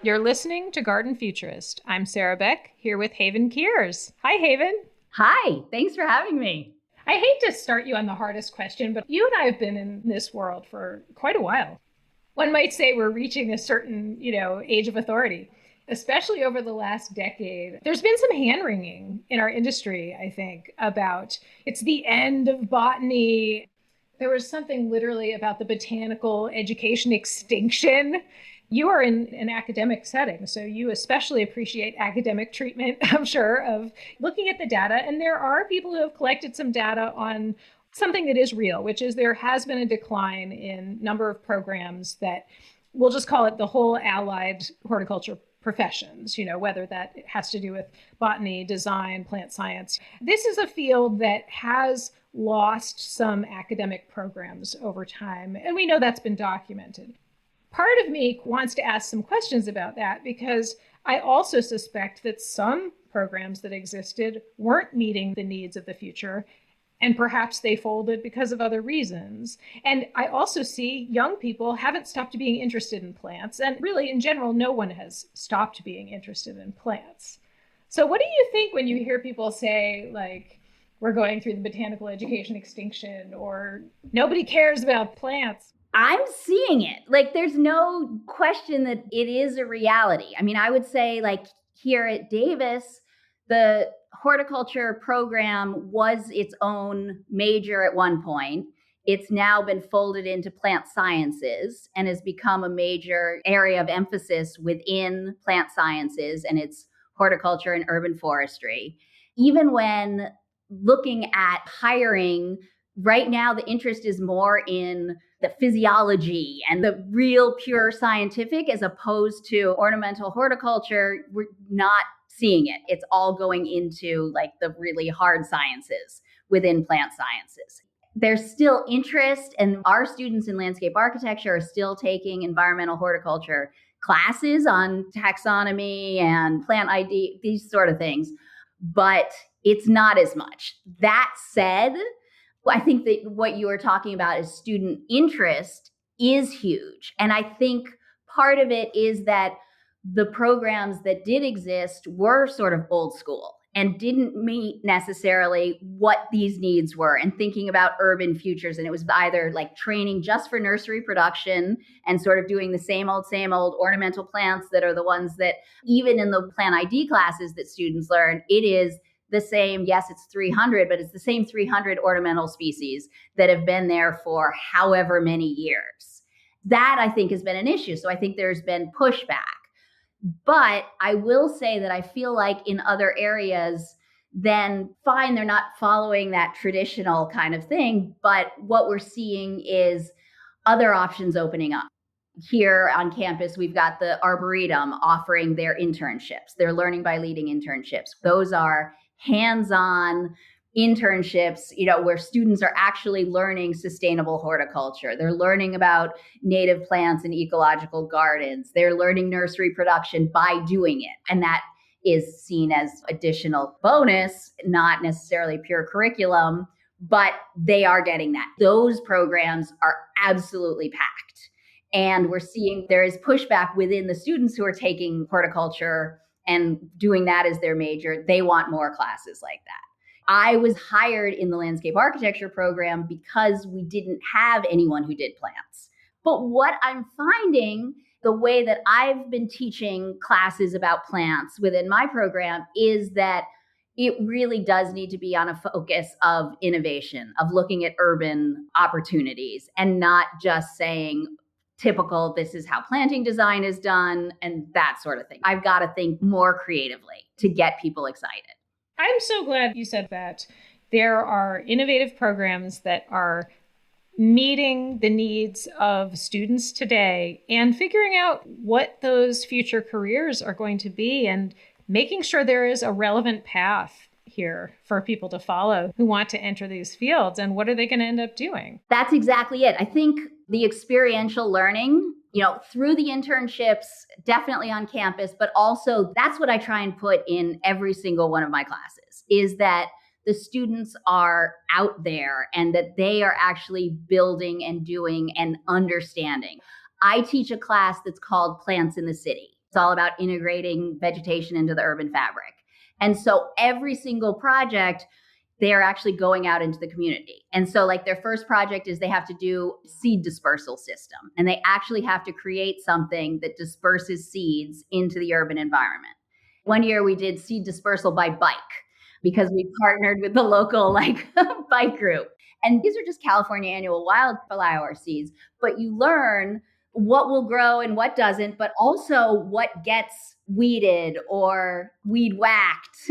You're listening to Garden Futurist. I'm Sarah Beck, here with Haven Kiers. Hi, Haven. Hi, thanks for having me. I hate to start you on the hardest question, but you and I have been in this world for quite a while. One might say we're reaching a certain, age of authority, especially over the last decade. There's been some hand-wringing in our industry, I think, about it's the end of botany. There was something literally about the botanical education extinction. You are in an academic setting, so you especially appreciate academic treatment, I'm sure, of looking at the data. And there are people who have collected some data on something that is real, which is there has been a decline in number of programs that we'll just call it the whole allied horticulture professions, whether that has to do with botany, design, plant science. This is a field that has lost some academic programs over time, and we know that's been documented. Part of me wants to ask some questions about that because I also suspect that some programs that existed weren't meeting the needs of the future, and perhaps they folded because of other reasons. And I also see young people haven't stopped being interested in plants, and really, in general, no one has stopped being interested in plants. So what do you think when you hear people say, like, we're going through the botanical education extinction, or nobody cares about plants? I'm seeing it. There's no question that it is a reality. I mean, I would say, here at Davis, the horticulture program was its own major at one point. It's now been folded into plant sciences and has become a major area of emphasis within plant sciences, and it's horticulture and urban forestry. Even when looking at hiring, right now the interest is more in the physiology and the real pure scientific as opposed to ornamental horticulture. We're not seeing it. It's all going into the really hard sciences within plant sciences. There's still interest, and our students in landscape architecture are still taking environmental horticulture classes on taxonomy and plant ID, these sort of things, but it's not as much. That said, I think that what you are talking about is student interest is huge. And I think part of it is that the programs that did exist were sort of old school and didn't meet necessarily what these needs were, and thinking about urban futures. And it was either training just for nursery production and sort of doing the same old ornamental plants that are the ones that even in the plant ID classes that students learn, it is the same. Yes, it's 300, but it's the same 300 ornamental species that have been there for however many years. That, I think, has been an issue. So I think there's been pushback. But I will say that I feel like in other areas, then fine, they're not following that traditional kind of thing. But what we're seeing is other options opening up. Here on campus, we've got the Arboretum offering their internships, their learning by leading internships. Those are hands-on internships, where students are actually learning sustainable horticulture. They're learning about native plants and ecological gardens. They're learning nursery production by doing it. And that is seen as additional bonus, not necessarily pure curriculum, but they are getting that. Those programs are absolutely packed. And we're seeing there is pushback within the students who are taking horticulture and doing that as their major. They want more classes like that. I was hired in the landscape architecture program because we didn't have anyone who did plants. But what I'm finding, the way that I've been teaching classes about plants within my program, is that it really does need to be on a focus of innovation, of looking at urban opportunities, and not just saying, typical, this is how planting design is done and that sort of thing. I've got to think more creatively to get people excited. I'm so glad you said that. There are innovative programs that are meeting the needs of students today and figuring out what those future careers are going to be and making sure there is a relevant path here for people to follow who want to enter these fields, and what are they going to end up doing? That's exactly it. I think the experiential learning, through the internships, definitely on campus, but also that's what I try and put in every single one of my classes, is that the students are out there and that they are actually building and doing and understanding. I teach a class that's called Plants in the City. It's all about integrating vegetation into the urban fabric. And so every single project, they're actually going out into the community. And so like their first project is they have to do seed dispersal system, and they actually have to create something that disperses seeds into the urban environment. One year we did seed dispersal by bike because we partnered with the local bike group. And these are just California annual wildflower seeds, but you learn what will grow and what doesn't, but also what gets weeded or weed whacked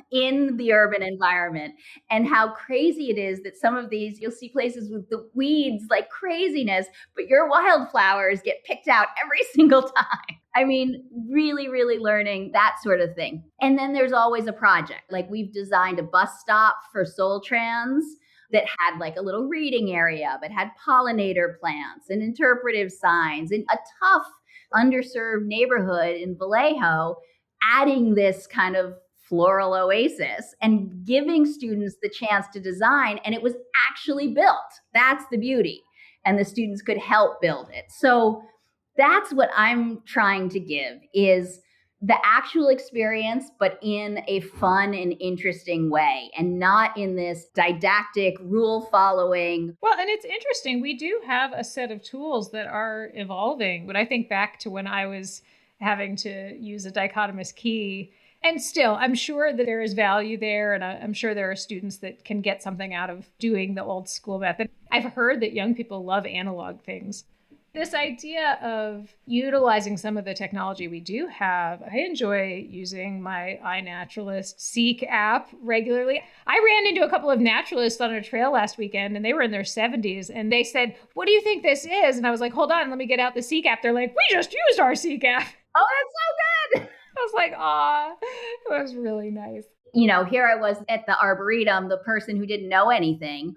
in the urban environment, and how crazy it is that some of these, you'll see places with the weeds like craziness, but your wildflowers get picked out every single time. I mean, really, really learning that sort of thing. And then there's always a project. Like we've designed a bus stop for Soul Trans that had like a little reading area, but had pollinator plants and interpretive signs in a tough, underserved neighborhood in Vallejo, adding this kind of floral oasis and giving students the chance to design. And it was actually built. That's the beauty. And the students could help build it. So that's what I'm trying to give, is the actual experience, but in a fun and interesting way, and not in this didactic, rule following. Well, and it's interesting. We do have a set of tools that are evolving. When I think back to when I was having to use a dichotomous key, and still, I'm sure that there is value there. And I'm sure there are students that can get something out of doing the old school method. I've heard that young people love analog things. This idea of utilizing some of the technology we do have, I enjoy using my iNaturalist Seek app regularly. I ran into a couple of naturalists on a trail last weekend, and they were in their 70s, and they said, "What do you think this is?" And I was like, "Hold on, let me get out the Seek app." They're like, "We just used our Seek app." Oh, that's so good. I was like, "Aw," it was really nice. You know, here I was at the Arboretum, the person who didn't know anything,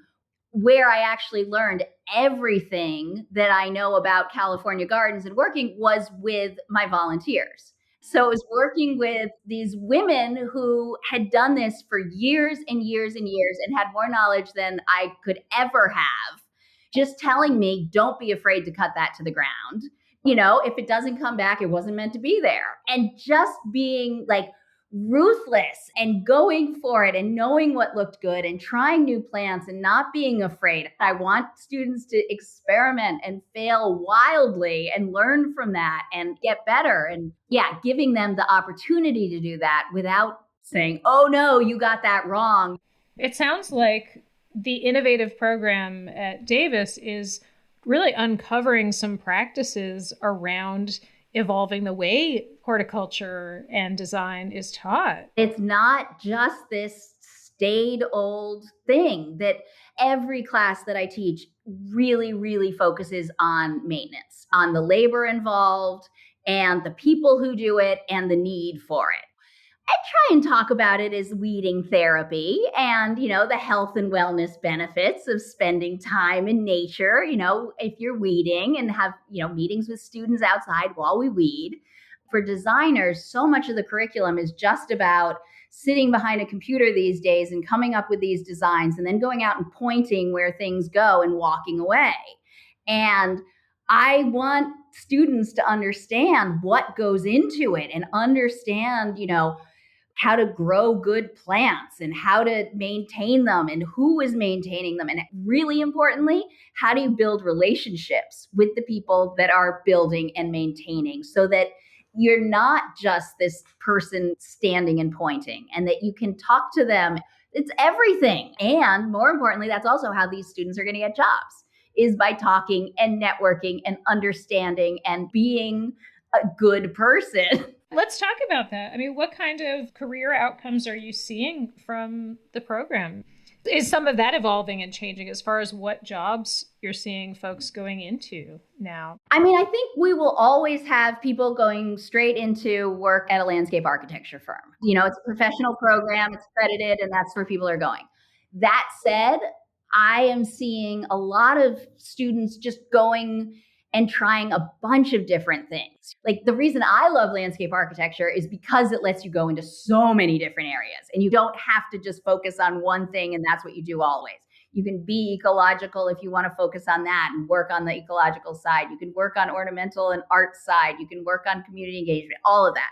where I actually learned everything that I know about California gardens and working was with my volunteers. So it was working with these women who had done this for years and years and years and had more knowledge than I could ever have, just telling me, don't be afraid to cut that to the ground. You know, if it doesn't come back, it wasn't meant to be there. And just being like ruthless and going for it and knowing what looked good and trying new plants and not being afraid. I want students to experiment and fail wildly and learn from that and get better. And yeah, giving them the opportunity to do that without saying, "Oh no, you got that wrong." It sounds like the innovative program at Davis is really uncovering some practices around evolving the way horticulture and design is taught. It's not just this staid old thing that every class that I teach really, really focuses on maintenance, on the labor involved and the people who do it and the need for it. I try and talk about it as weeding therapy and, you know, the health and wellness benefits of spending time in nature. You know, if you're weeding and have, you know, meetings with students outside while we weed. For designers, so much of the curriculum is just about sitting behind a computer these days and coming up with these designs and then going out and pointing where things go and walking away. And I want students to understand what goes into it and understand, you know, how to grow good plants and how to maintain them and who is maintaining them. And really importantly, how do you build relationships with the people that are building and maintaining so that you're not just this person standing and pointing and that you can talk to them. It's everything. And more importantly, that's also how these students are going to get jobs, is by talking and networking and understanding and being a good person. Let's talk about that. I mean, what kind of career outcomes are you seeing from the program? Is some of that evolving and changing as far as what jobs you're seeing folks going into now? I mean, I think we will always have people going straight into work at a landscape architecture firm. You know, it's a professional program, it's accredited, and that's where people are going. That said, I am seeing a lot of students just going and trying a bunch of different things. Like the reason I love landscape architecture is because it lets you go into so many different areas and you don't have to just focus on one thing and that's what you do always. You can be ecological if you want to focus on that and work on the ecological side. You can work on ornamental and art side. You can work on community engagement, all of that.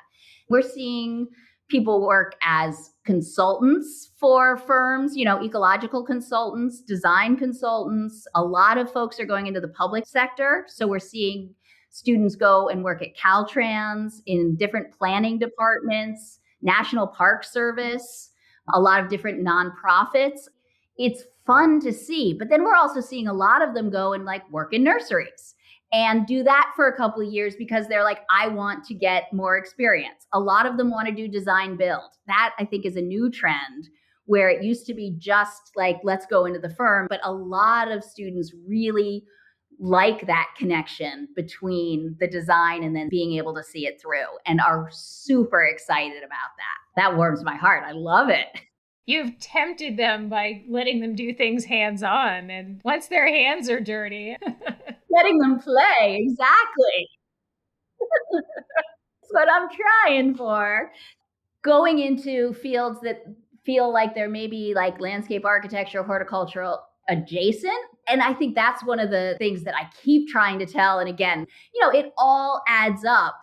We're seeing people work as consultants for firms, ecological consultants, design consultants. A lot of folks are going into the public sector. So we're seeing students go and work at Caltrans in different planning departments, National Park Service, a lot of different nonprofits. It's fun to see. But then we're also seeing a lot of them go and work in nurseries and do that for a couple of years because they're like, I want to get more experience. A lot of them want to do design build. That I think is a new trend where it used to be just let's go into the firm. But a lot of students really like that connection between the design and then being able to see it through and are super excited about that. That warms my heart. I love it. You've tempted them by letting them do things hands-on, and once their hands are dirty, letting them play. Exactly. That's what I'm trying for. Going into fields that feel like they're maybe landscape architecture, horticultural adjacent. And I think that's one of the things that I keep trying to tell. And again, it all adds up.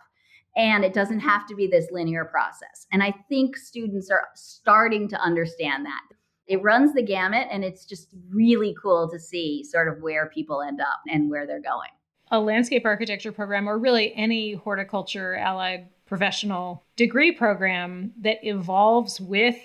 And it doesn't have to be this linear process. And I think students are starting to understand that. It runs the gamut, and it's just really cool to see sort of where people end up and where they're going. A landscape architecture program, or really any horticulture allied professional degree program that evolves with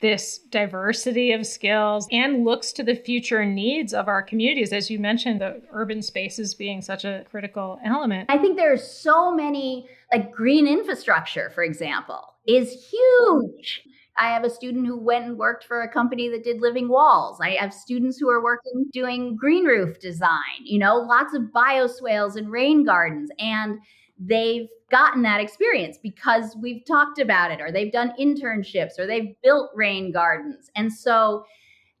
this diversity of skills and looks to the future needs of our communities. As you mentioned, the urban spaces being such a critical element. I think there's so many, green infrastructure, for example, is huge. I have a student who went and worked for a company that did living walls. I have students who are working doing green roof design, lots of bioswales and rain gardens. And they've gotten that experience because we've talked about it, or they've done internships, or they've built rain gardens. And so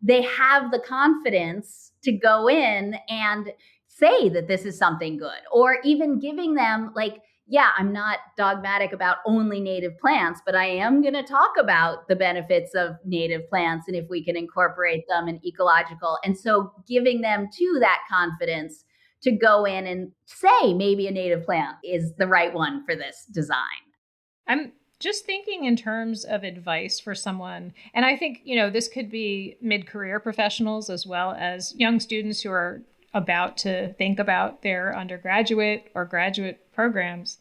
they have the confidence to go in and say that this is something good, or even giving them I'm not dogmatic about only native plants, but I am going to talk about the benefits of native plants and if we can incorporate them in ecological. And so giving them to that confidence to go in and say maybe a native plant is the right one for this design. I'm just thinking in terms of advice for someone. And I think, this could be mid-career professionals as well as young students who are about to think about their undergraduate or graduate programs.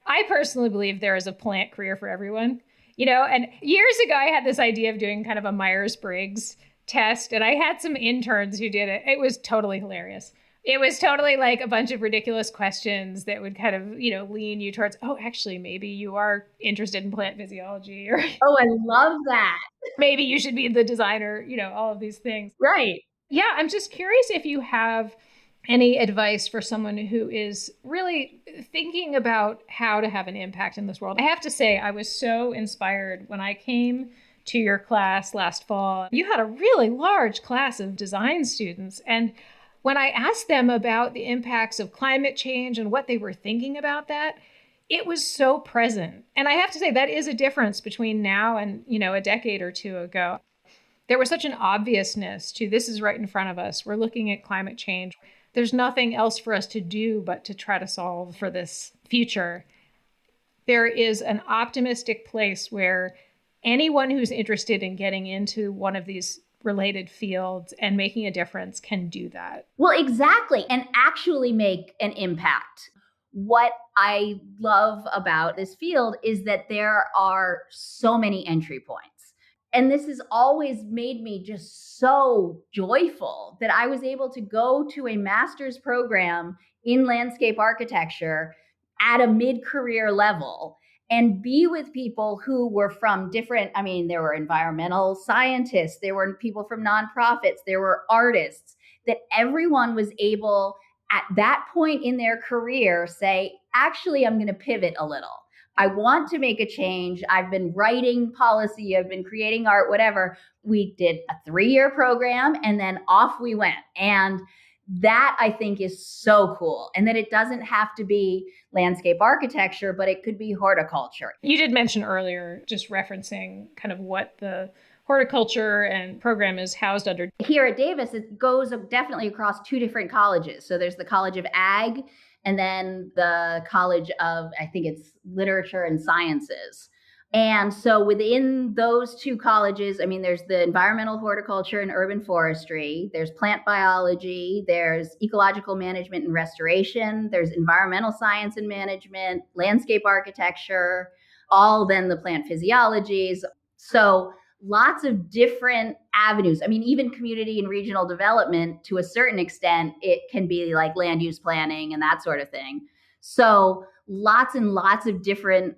I personally believe there is a plant career for everyone, and years ago I had this idea of doing kind of a Myers-Briggs test, and I had some interns who did it. It was totally hilarious. It was totally a bunch of ridiculous questions that would kind of, lean you towards, oh, actually, maybe you are interested in plant physiology, or oh, I love that. Maybe you should be the designer, all of these things. Right. Yeah, I'm just curious if you have any advice for someone who is really thinking about how to have an impact in this world. I have to say, I was so inspired when I came to your class last fall. You had a really large class of design students. And when I asked them about the impacts of climate change and what they were thinking about that, it was so present. And I have to say, that is a difference between now and, a decade or two ago. There was such an obviousness to this is right in front of us. We're looking at climate change. There's nothing else for us to do but to try to solve for this future. There is an optimistic place where anyone who's interested in getting into one of these related fields and making a difference can do that. Well, exactly. And actually make an impact. What I love about this field is that there are so many entry points. And this has always made me just so joyful that I was able to go to a master's program in landscape architecture at a mid-career level and be with people who were from different, there were environmental scientists, there were people from nonprofits, there were artists, that everyone was able at that point in their career say, actually, I'm going to pivot a little. I want to make a change. I've been writing policy. I've been creating art, whatever. We did a 3-year program and then off we went. And that I think is so cool. And that it doesn't have to be landscape architecture, but it could be horticulture. You did mention earlier, just referencing kind of what the horticulture and program is housed under? Here at Davis, it goes definitely across two different colleges. So there's the College of Ag and then the College of, I think it's Literature and Sciences. And so within those two colleges, I mean, there's the environmental horticulture and urban forestry, there's plant biology, there's ecological management and restoration, there's environmental science and management, landscape architecture, all then the plant physiologies. So lots of different avenues. I mean, even community and regional development, to a certain extent, it can be like land use planning and that sort of thing. So lots and lots of different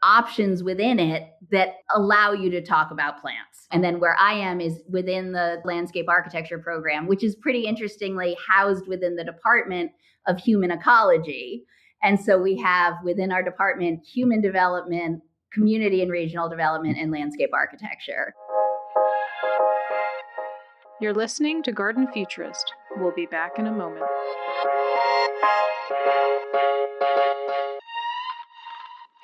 options within it that allow you to talk about plants. And then where I am is within the landscape architecture program, which is pretty interestingly housed within the Department of Human Ecology. And so we have within our department, human development, community and regional development, and landscape architecture. You're listening to Garden Futurist. We'll be back in a moment.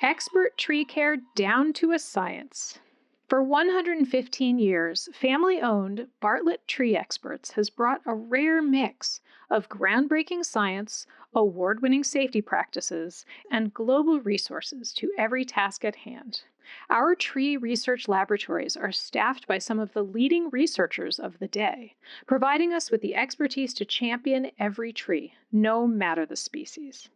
Expert tree care down to a science. For 115 years, family-owned Bartlett Tree Experts has brought a rare mix of groundbreaking science, award-winning safety practices, and global resources to every task at hand. Our tree research laboratories are staffed by some of the leading researchers of the day, providing us with the expertise to champion every tree, no matter the species.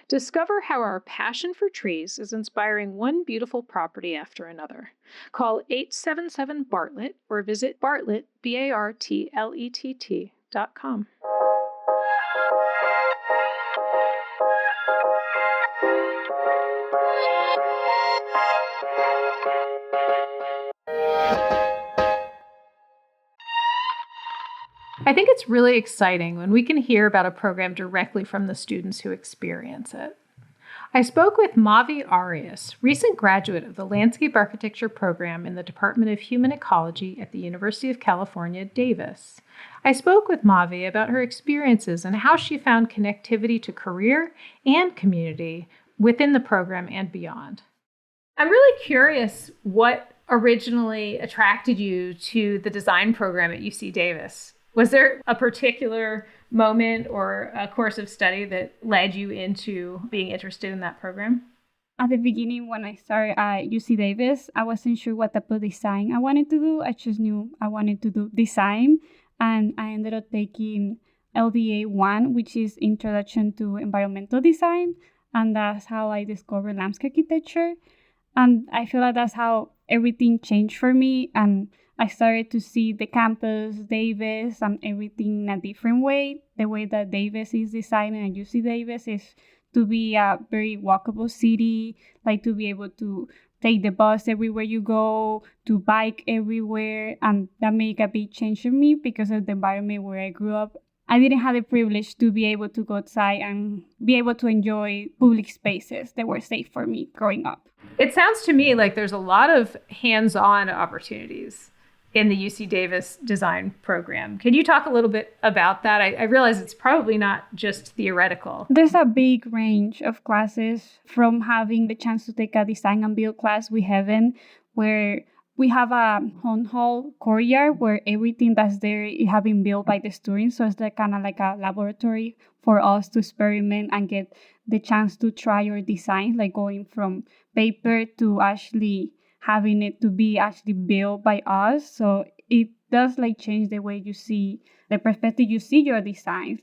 Discover how our passion for trees is inspiring one beautiful property after another. Call 877-BARTLETT or visit Bartlett, BARTLETT.com. I think it's really exciting when we can hear about a program directly from the students who experience it. I spoke with Mavi Arias, recent graduate of the Landscape Architecture program in the Department of Human Ecology at the University of California, Davis. I spoke with Mavi about her experiences and how she found connectivity to career and community within the program and beyond. I'm really curious what originally attracted you to the design program at UC Davis. Was there a particular moment or a course of study that led you into being interested in that program? At the beginning, when I started at UC Davis, I wasn't sure what type of design I wanted to do. I just knew I wanted to do design, and I ended up taking LDA 1, which is Introduction to Environmental Design, and that's how I discovered landscape architecture. And I feel like that's how everything changed for me, and I started to see the campus, Davis, and everything in a different way. The way that Davis is designed at UC Davis is to be a very walkable city, like to be able to take the bus everywhere you go, to bike everywhere, and that made a big change for me because of the environment where I grew up. I didn't have the privilege to be able to go outside and be able to enjoy public spaces that were safe for me growing up. It sounds to me like there's a lot of hands-on opportunities in the UC Davis design program. Can you talk a little bit about that? I realize it's probably not just theoretical. There's a big range of classes, from having the chance to take a design and build class with Heaven, where we have a hunt hall courtyard where everything that's there has been built by the students. So it's kind of like a laboratory for us to experiment and get the chance to try our design, like going from paper to actually having it to be actually built by us. So it does like change the way you see, the perspective you see your designs.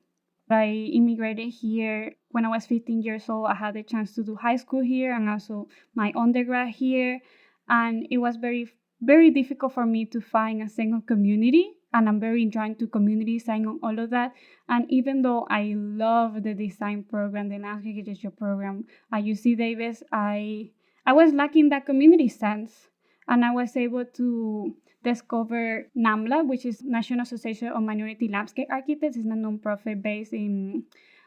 I immigrated here when I was 15 years old. I had the chance to do high school here and also my undergrad here. And it was very, very difficult for me to find a sense of community. And I'm very drawn to community design and all of that. And even though I love the design program, the landscape architecture program at UC Davis, I was lacking that community sense, and I was able to discover NAMLA, which is National Association of Minority Landscape Architects. It's a nonprofit based in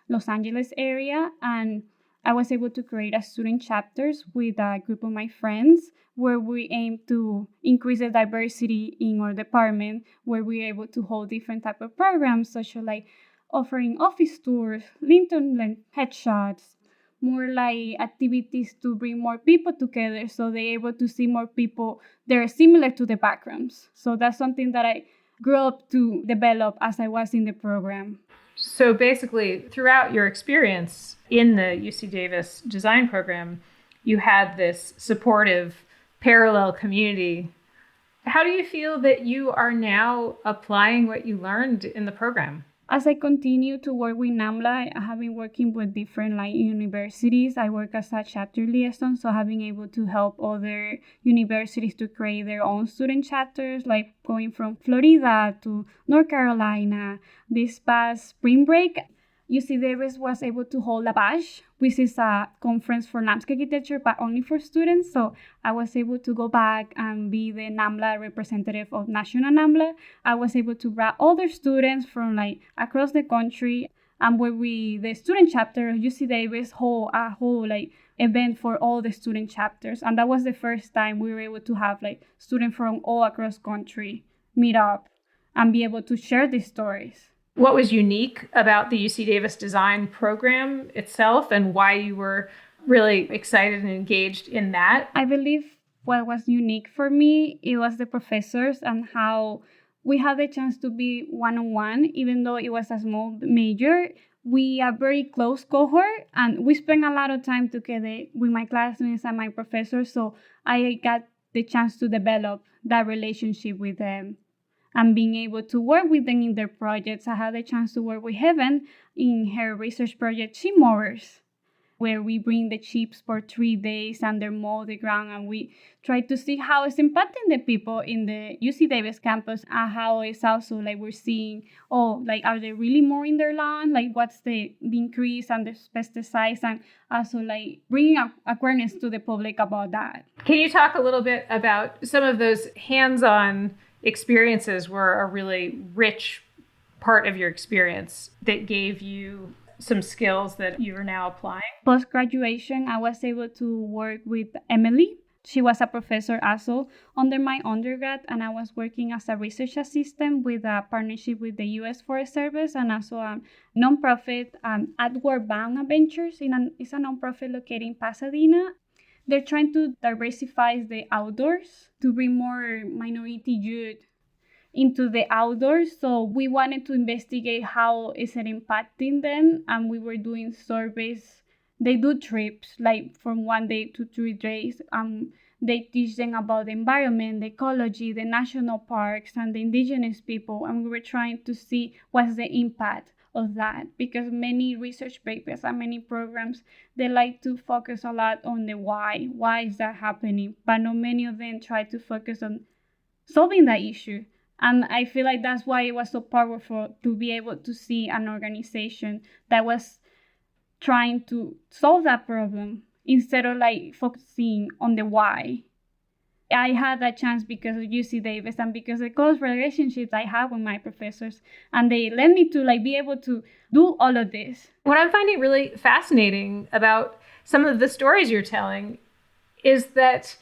Los Angeles area, and I was able to create a student chapters with a group of my friends where we aim to increase the diversity in our department, where we're able to hold different type of programs, such as like offering office tours, LinkedIn headshots, more like activities to bring more people together so they're able to see more people that are similar to the backgrounds. So that's something that I grew up to develop as I was in the program. So basically, throughout your experience in the UC Davis design program, you had this supportive parallel community. How do you feel that you are now applying what you learned in the program? As I continue to work with NAMLA, I have been working with different universities. I work as a chapter liaison, so I have been able to help other universities to create their own student chapters, like going from Florida to North Carolina. This past spring break, UC Davis was able to hold a BASH, which is a conference for landscape architecture, but only for students. So I was able to go back and be the NAMLA representative of National NAMLA. I was able to bring other students from across the country, and where the student chapter of UC Davis hold a whole event for all the student chapters. And that was the first time we were able to have students from all across country meet up and be able to share these stories. What was unique about the UC Davis design program itself and why you were really excited and engaged in that? I believe what was unique for me, it was the professors and how we had the chance to be one-on-one, even though it was a small major. We are very close cohort and we spent a lot of time together with my classmates and my professors. So I got the chance to develop that relationship with them and being able to work with them in their projects. I had the chance to work with Heaven in her research project, Sheep Mowers, where we bring the sheep for 3 days and they mow the ground, and we try to see how it's impacting the people in the UC Davis campus and how it's also we're seeing, are they really mowing their lawn? What's the increase and the pesticides, and also bringing awareness to the public about that. Can you talk a little bit about some of those hands-on experiences were a really rich part of your experience that gave you some skills that you are now applying? Post-graduation, I was able to work with Emily. She was a professor also under my undergrad, and I was working as a research assistant with a partnership with the U.S. Forest Service and also a nonprofit, Outward Bound Adventures. It's a nonprofit located in Pasadena. They're trying to diversify the outdoors to bring more minority youth into the outdoors. So we wanted to investigate how is it impacting them, and we were doing surveys. They do trips from 1 day to 3 days. They teach them about the environment, the ecology, the national parks, and the indigenous people. And we were trying to see what's the impact of that, because many research papers and many programs, they like to focus a lot on the why is that happening, but not many of them try to focus on solving that issue. And I feel like that's why it was so powerful to be able to see an organization that was trying to solve that problem instead of focusing on the why. I had that chance because of UC Davis and because of the close relationships I have with my professors, and they led me to be able to do all of this. What I'm finding really fascinating about some of the stories you're telling is that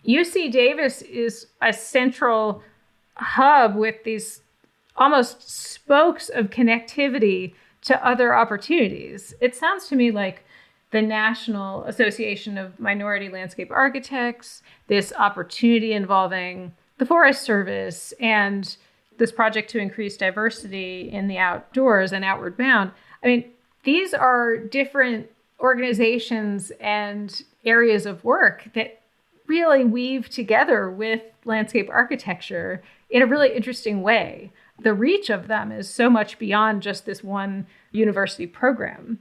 UC Davis is a central hub with these almost spokes of connectivity to other opportunities. It sounds to me like the National Association of Minority Landscape Architects, this opportunity involving the Forest Service, and this project to increase diversity in the outdoors and Outward Bound. I mean, these are different organizations and areas of work that really weave together with landscape architecture in a really interesting way. The reach of them is so much beyond just this one university program.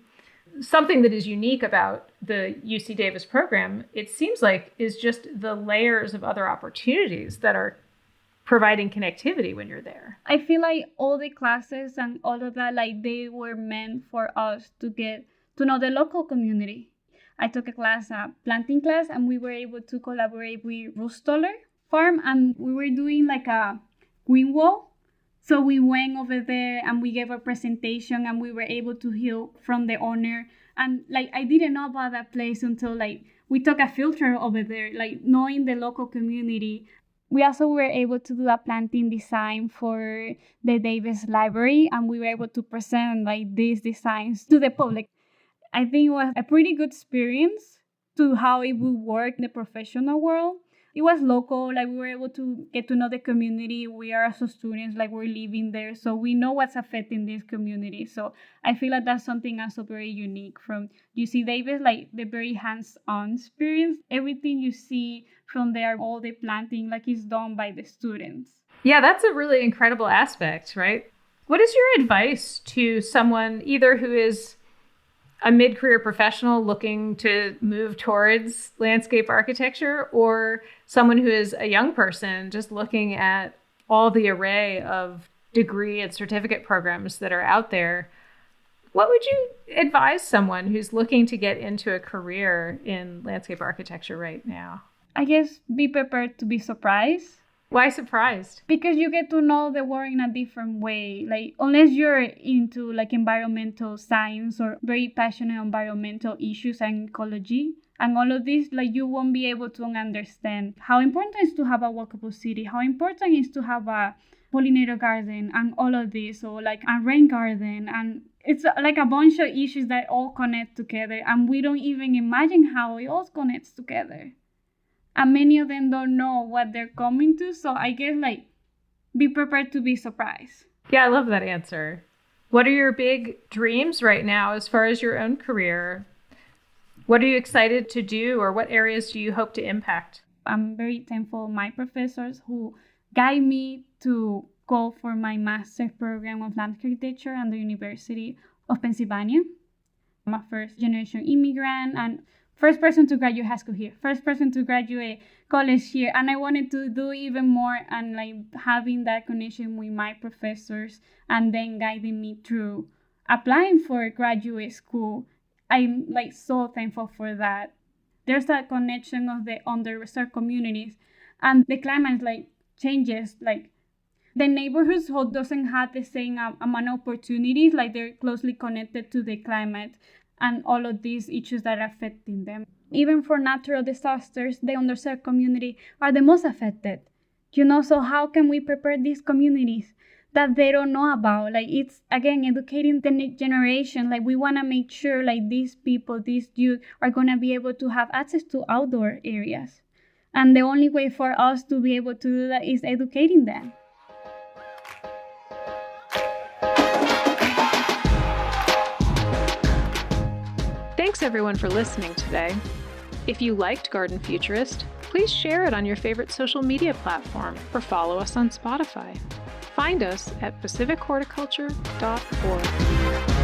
Something that is unique about the UC Davis program, it seems like, is just the layers of other opportunities that are providing connectivity when you're there. I feel like all the classes and all of that, they were meant for us to get to know the local community. I took a class, a planting class, and we were able to collaborate with Rustoller Farm, and we were doing a green wall. So we went over there and we gave a presentation, and we were able to hear from the owner. And I didn't know about that place until we took a field trip over there, knowing the local community. We also were able to do a planting design for the Davis Library, and we were able to present these designs to the public. I think it was a pretty good experience to how it would work in the professional world. It was local, like we were able to get to know the community. We are also students, like we're living there, so we know what's affecting this community. So I feel like that's something also very unique from UC Davis, like the very hands-on experience. Everything you see from there, all the planting, like is done by the students. Yeah, that's a really incredible aspect, right? What is your advice to someone either who is a mid-career professional looking to move towards landscape architecture, or someone who is a young person just looking at all the array of degree and certificate programs that are out there? What would you advise someone who's looking to get into a career in landscape architecture right now? I guess be prepared to be surprised. Why surprised? Because you get to know the world in a different way. Like, unless you're into like environmental science or very passionate environmental issues and ecology and all of this, like you won't be able to understand how important it is to have a walkable city, how important it is to have a pollinator garden and all of this, or like a rain garden. And it's like a bunch of issues that all connect together, and we don't even imagine how it all connects together. And many of them don't know what they're coming to. So I guess like be prepared to be surprised. Yeah, I love that answer. What are your big dreams right now as far as your own career? What are you excited to do, or what areas do you hope to impact? I'm very thankful for my professors who guide me to go for my master's program of landscape architecture at the University of Pennsylvania. I'm a first generation immigrant and first person to graduate high school here, first person to graduate college here. And I wanted to do even more, and like having that connection with my professors and then guiding me through applying for graduate school. I'm like so thankful for that. There's that connection of the underserved communities, and the climate like changes. Like the neighborhoods who doesn't have the same amount of opportunities, like they're closely connected to the climate and all of these issues that are affecting them. Even for natural disasters, the underserved community are the most affected. So how can we prepare these communities that they don't know about? Like it's, again, educating the next generation. Like we want to make sure like these people, these youth are going to be able to have access to outdoor areas. And the only way for us to be able to do that is educating them. Thanks everyone for listening today. If you liked Garden Futurist, please share it on your favorite social media platform or follow us on Spotify. Find us at pacifichorticulture.org.